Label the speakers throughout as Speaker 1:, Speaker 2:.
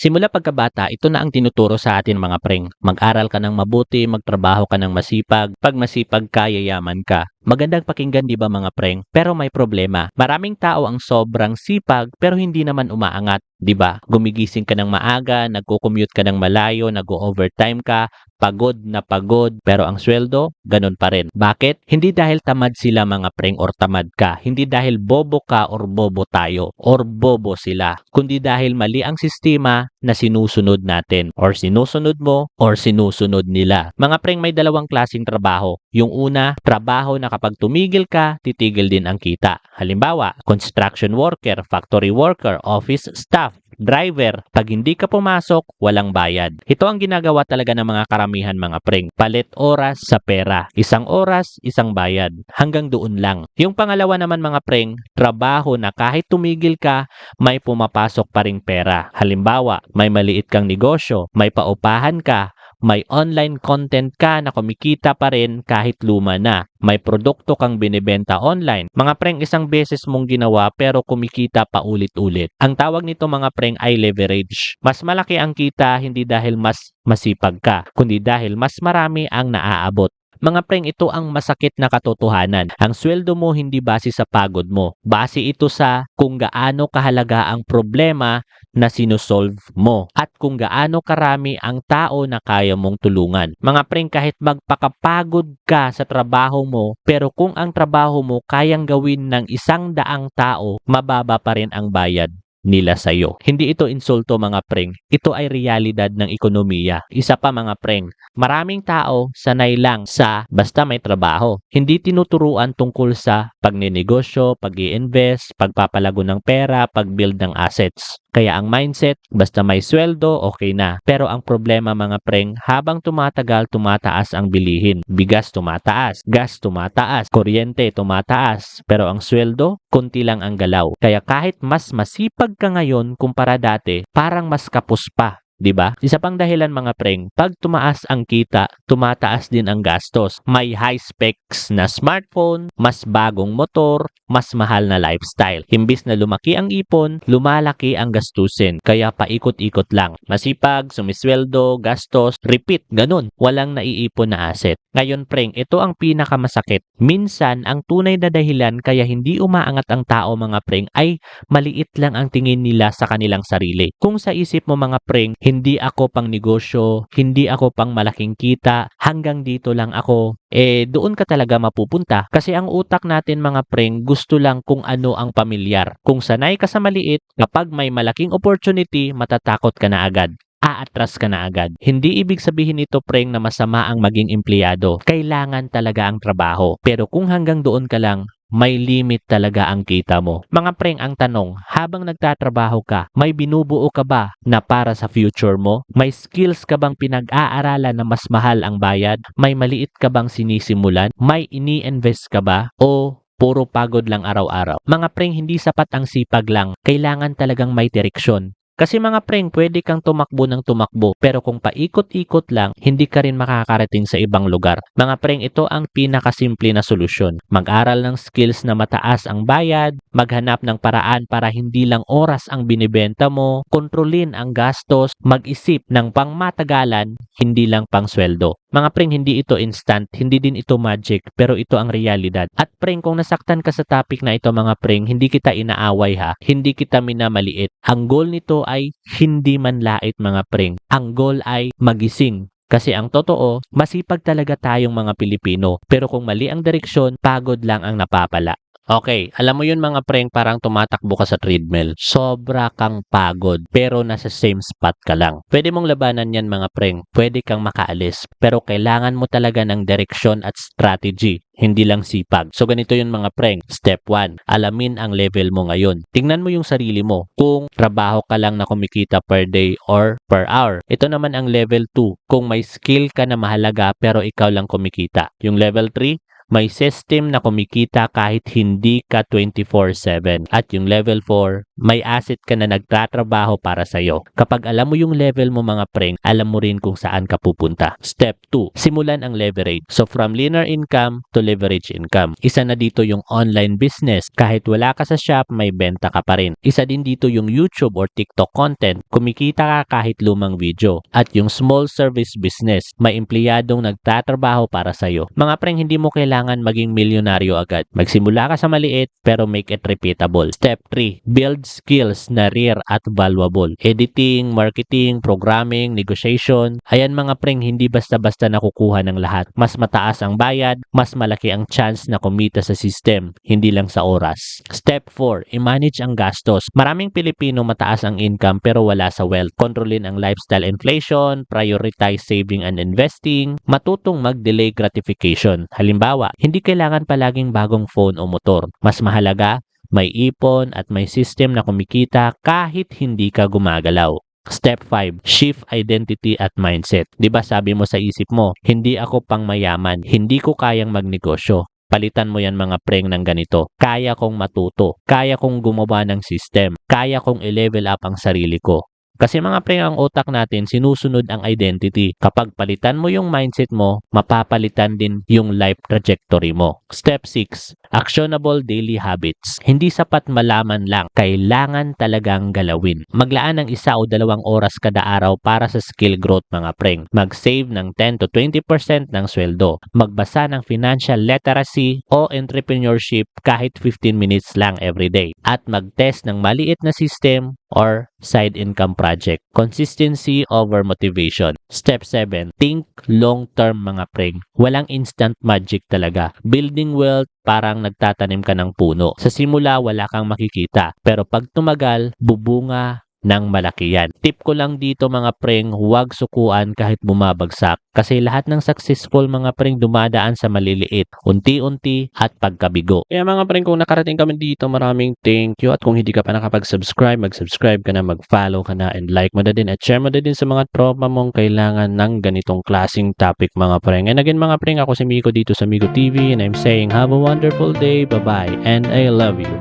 Speaker 1: Simula pagkabata, ito na ang tinuturo sa atin mga preng. Mag-aral ka ng mabuti, magtrabaho ka ng masipag. Pag masipag ka, yayaman ka. Magandang pakinggan, di ba mga preng? Pero may problema. Maraming tao ang sobrang sipag pero hindi naman umaangat, di ba? Gumigising ka ng maaga, nagko-commute ka ng malayo, nag-overtime ka, pagod na pagod, pero ang sweldo, ganun pa rin. Bakit? Hindi dahil tamad sila mga preng or tamad ka. Hindi dahil bobo ka or bobo tayo or bobo sila. Kundi dahil mali ang sistema na sinusunod natin or sinusunod mo or sinusunod nila. Mga preng, may dalawang klaseng trabaho. Yung una, trabaho na kapag tumigil ka, titigil din ang kita. Halimbawa, construction worker, factory worker, office staff, driver, pag hindi ka pumasok, walang bayad. Ito ang ginagawa talaga ng mga karamihan mga preng. Palit oras sa pera. Isang oras, isang bayad. Hanggang doon lang. Yung pangalawa naman mga preng, trabaho na kahit tumigil ka, may pumapasok pa ring pera. Halimbawa, may maliit kang negosyo, may paupahan ka, may online content ka na kumikita pa rin kahit luma na. May produkto kang binibenta online. Mga preng, isang beses mong ginawa pero kumikita pa ulit-ulit. Ang tawag nito mga preng ay leverage. Mas malaki ang kita hindi dahil mas masipag ka, kundi dahil mas marami ang naaabot. Mga preng, ito ang masakit na katotohanan. Ang sweldo mo hindi base sa pagod mo. Base ito sa kung gaano kahalaga ang problema na sinusolve mo at kung gaano karami ang tao na kaya mong tulungan. Mga preng, kahit magpakapagod ka sa trabaho mo, pero kung ang trabaho mo kayang gawin ng 100 tao, mababa pa rin ang bayad nila sa'yo. Hindi ito insulto mga preng. Ito ay realidad ng ekonomiya. Isa pa mga preng, maraming tao sanay lang sa basta may trabaho. Hindi tinuturuan tungkol sa pagnenegosyo, pag-i-invest, pagpapalago ng pera, pag-build ng assets. Kaya ang mindset, basta may sweldo, okay na. Pero ang problema mga preng, habang tumatagal, tumataas ang bilihin. Bigas tumataas, gas tumataas, kuryente tumataas. Pero ang sweldo, konti lang ang galaw. Kaya kahit mas masipag ka ngayon kumpara dati, parang mas kapos pa. 'Di ba? Isa pang dahilan mga preng, pag tumaas ang kita, tumataas din ang gastos. May high specs na smartphone, mas bagong motor, mas mahal na lifestyle. Imbis na lumaki ang ipon, lumalaki ang gastusin. Kaya paikot-ikot lang. Masipag, sumisweldo, gastos, repeat, ganun. Walang naiipon na asset. Ngayon preng, ito ang pinakamasakit. Minsan, ang tunay na dahilan kaya hindi umaangat ang tao mga preng ay maliit lang ang tingin nila sa kanilang sarili. Kung sa isip mo mga preng, hindi ako pang negosyo, hindi ako pang malaking kita, hanggang dito lang ako, doon ka talaga mapupunta. Kasi ang utak natin mga preng, gusto lang kung ano ang pamilyar. Kung sanay ka sa maliit, kapag may malaking opportunity, matatakot ka na agad. Aatras ka na agad. Hindi ibig sabihin nito preng na masama ang maging empleyado. Kailangan talaga ang trabaho. Pero kung hanggang doon ka lang, may limit talaga ang kita mo. Mga preng, ang tanong, habang nagtatrabaho ka, may binubuo ka ba na para sa future mo? May skills ka bang pinag-aaralan na mas mahal ang bayad? May maliit ka bang sinisimulan? May ini-invest ka ba? O puro pagod lang araw-araw? Mga preng, hindi sapat ang sipag lang. Kailangan talagang may direksyon. Kasi mga preng, pwede kang tumakbo ng tumakbo, pero kung paikot-ikot lang, hindi ka rin makakarating sa ibang lugar. Mga preng, ito ang pinakasimple na solusyon. Mag-aral ng skills na mataas ang bayad, maghanap ng paraan para hindi lang oras ang binibenta mo, kontrolin ang gastos, mag-isip ng pangmatagalan, hindi lang pang sweldo. Mga preng, hindi ito instant, hindi din ito magic, pero ito ang realidad. At preng, kung nasaktan ka sa topic na ito mga preng, hindi kita inaaway ha, hindi kita minamaliit. Ang goal nito ay hindi manlait mga preng. Ang goal ay magising. Kasi ang totoo, masipag talaga tayong mga Pilipino. Pero kung mali ang direksyon, pagod lang ang napapala. Okay, alam mo yun mga preng, parang tumatakbo ka sa treadmill. Sobra kang pagod, pero nasa same spot ka lang. Pwede mong labanan yan mga preng, pwede kang makaalis, pero kailangan mo talaga ng direksyon at strategy, hindi lang sipag. So ganito yun mga preng. Step 1, alamin ang level mo ngayon. Tingnan mo yung sarili mo. Kung trabaho ka lang na kumikita per day or per hour. Ito naman ang level 2, kung may skill ka na mahalaga pero ikaw lang kumikita. Yung level 3, may system na kumikita kahit hindi ka 24/7. At yung level 4, may asset ka na nagtatrabaho para sa'yo. Kapag alam mo yung level mo mga preng, alam mo rin kung saan ka pupunta. Step 2, simulan ang leverage. So from linear income to leverage income. Isa na dito yung online business. Kahit wala ka sa shop, may benta ka pa rin. Isa din dito yung YouTube or TikTok content. Kumikita ka kahit lumang video. At yung small service business. May empleyadong nagtatrabaho para sa'yo. Mga preng, hindi mo kailangan maging milyonaryo agad. Magsimula ka sa maliit pero make it repeatable. Step 3, build skills na rare at valuable. Editing, marketing, programming, negotiation. Ayan mga preng, hindi basta-basta nakukuha ng lahat. Mas mataas ang bayad, mas malaki ang chance na kumita sa system, hindi lang sa oras. Step 4, i-manage ang gastos. Maraming Pilipino mataas ang income pero wala sa wealth. Kontrolin ang lifestyle inflation, prioritize saving and investing, matutong mag-delay gratification. Halimbawa, hindi kailangan palaging bagong phone o motor. Mas mahalaga, may ipon at may system na kumikita kahit hindi ka gumagalaw. Step 5, shift identity at mindset. 'Di ba sabi mo sa isip mo, hindi ako pang mayaman, hindi ko kayang magnegosyo. Palitan mo yan mga preng ng ganito. Kaya kong matuto, kaya kong gumawa ng system, kaya kong i-level up ang sarili ko. Kasi mga preng, ang utak natin sinusunod ang identity. Kapag palitan mo yung mindset mo, mapapalitan din yung life trajectory mo. Step 6, actionable daily habits. Hindi sapat malaman lang, kailangan talagang galawin. Maglaan ng 1 o 2 oras kada araw para sa skill growth mga preng. Mag-save ng 10 to 20% ng sweldo. Magbasa ng financial literacy o entrepreneurship kahit 15 minutes lang everyday. At mag-test ng maliit na system or side income project. Consistency over motivation. Step 7, think long-term mga preng. Walang instant magic talaga. Building wealth parang nagtatanim ka ng puno. Sa simula wala kang makikita, pero pag tumagal, bubunga ng malaki yan. Tip ko lang dito mga preng, huwag sukuan kahit bumabagsak. Kasi lahat ng successful mga preng dumadaan sa maliliit, unti-unti at pagkabigo. Kaya mga preng, kung nakarating kami dito, maraming thank you. At kung hindi ka pa nakapag-subscribe, mag-subscribe ka na, mag-follow ka na, and like mo na din at share mo na din sa mga tropa mong kailangan ng ganitong klaseng topic mga preng. And again mga preng, ako si Miko dito sa Miko TV and I'm saying have a wonderful day. Bye-bye and I love you.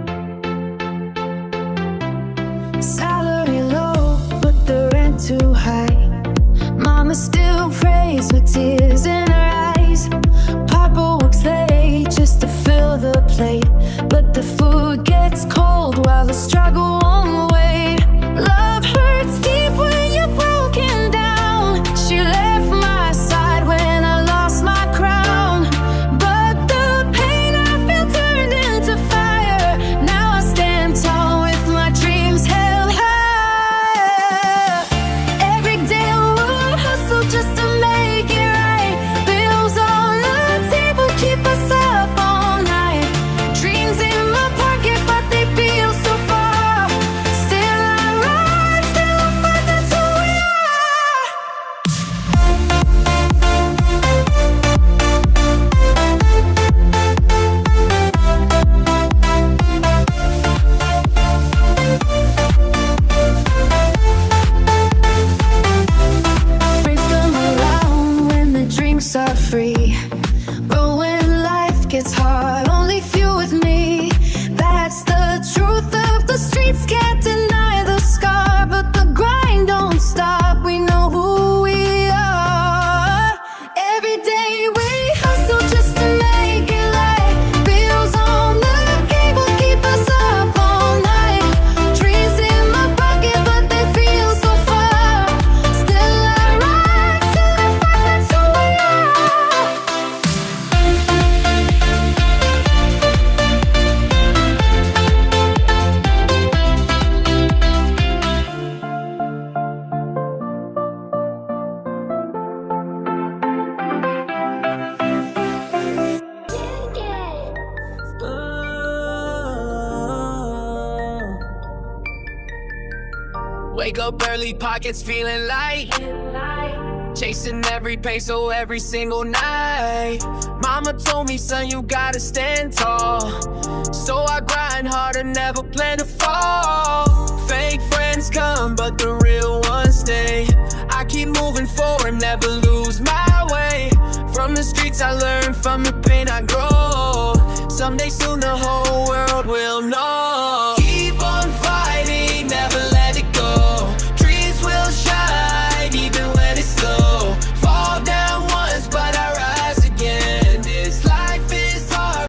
Speaker 2: Too high. Mama still prays with tears in her eyes. Papa works late just to fill the plate, but the food gets cold while the struggle won't wait. Love hurts deep when you're broken down. She left my side when I lost my crown, but the pain I felt turned into fire. Now I stand tall with my dreams held high. Just to make it right, bills on the table keep us up all night. Dreams in my pocket, but they feel so far. Still I rise, still I fight, that's who we are. Dreams are free, but when life gets hard, only few with me. That's the truth of the streets, can't deny the scar, but the grind don't stop. We know who we are. Every day we hustle just to make it right. Bills on the cable keep us up all night. Dreams in my pocket, but they feel so far. Still I rise, still I fight, that's who we are.
Speaker 3: Wake up early, pockets feeling light. Chasing every peso every single night. Mama told me, son, you gotta stand tall. So I grind harder, never plan to fall. Fake friends come, but the real ones stay. I keep moving forward, never lose my way. From the streets mistakes I learn, from the pain I grow. Someday soon the whole